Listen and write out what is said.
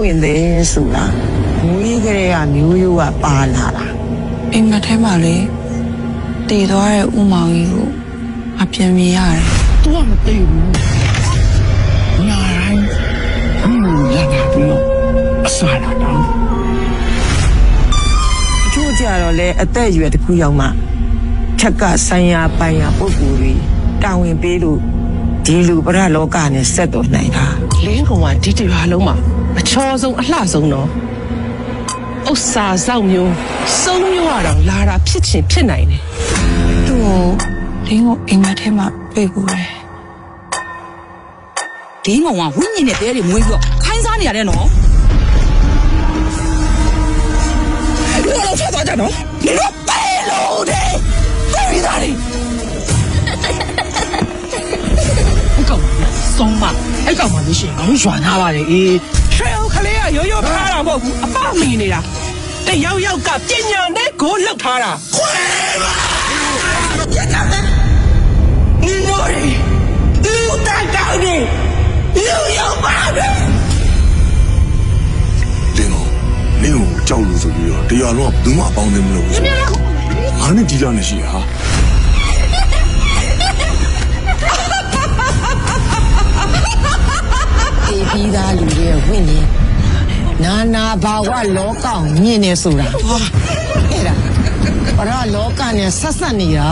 ဝင်တယ်ဆိုတာမွေးကလေးကမျိုးရိုးကပါလာတာ အိမ်မက်ထဲမှာလေတည်သွားတဲ့ဥမောင်ကြီးကိုအပြန်မြင်ရတယ် သူကမသိဘူးညာတိုင်းလာတာပြီးတော့အဆလာတော့အချို့ကြတော့လေအသက်အရွယ်တစ်ခုရောက်မှချက်ကဆိုင်ရာပိုင်ရာပုဂ္ဂိုလ်တွေတာဝန်ပေးလို့ဒီလူပရလောကနဲ့ဆက်တော်နိုင်တာ လင်းကောင်ကဒီတရွာလုံးမှာအချောဆုံးအလှဆုံးတော့ဥစ္စာဆောင်မျိုးစုံမျိုးကတော့လာတာဖြစ်ချင်ဖြစ်နိုင်တယ် သူ့ကိုလင်းကိုအိမ်မက်ထဲမှာတွေ့ဘူးတယ် ဒင်းကောင်ကဝိညာဉ်နဲ့တဲတွေမွေးပြီးတော့ခိုင်းစားနေရတယ်နော် ဘယ်လိုဆက်သွားကြတော့ဒီလိုပဲလို့တဲ့ပြည်သားတွေ အဲ့ကောင်ဆုံးမအဲ့ကောင်မှလို့ရှိရင်ခေါင်းရွာထားပါလေအေးရွှေအောင်ခလေးကရိုးရိုးထားတာမဟုတ်ဘူးအပမီနေတာတယောက်ယောက်ကပညာနဲ့ကိုလောက်ထားတာ 你我的，你大高的，又要把人。လင်းအောင်လင်းကိုကြောက်လို့ဆိုပြီးတော့တရားလုံးကဘယ်သူမှပေါင်းသိမလို့ဘူးငါနဲ့ဒီလောက်နဲ့ရှိဟာ ဒီပြီးသားလူတွေဝင့်နေနာနာဘာဝလောကမြင်နေဆိုတာအဲ့ဒါပရလောကနဲ့ဆက်ဆက်နေတာ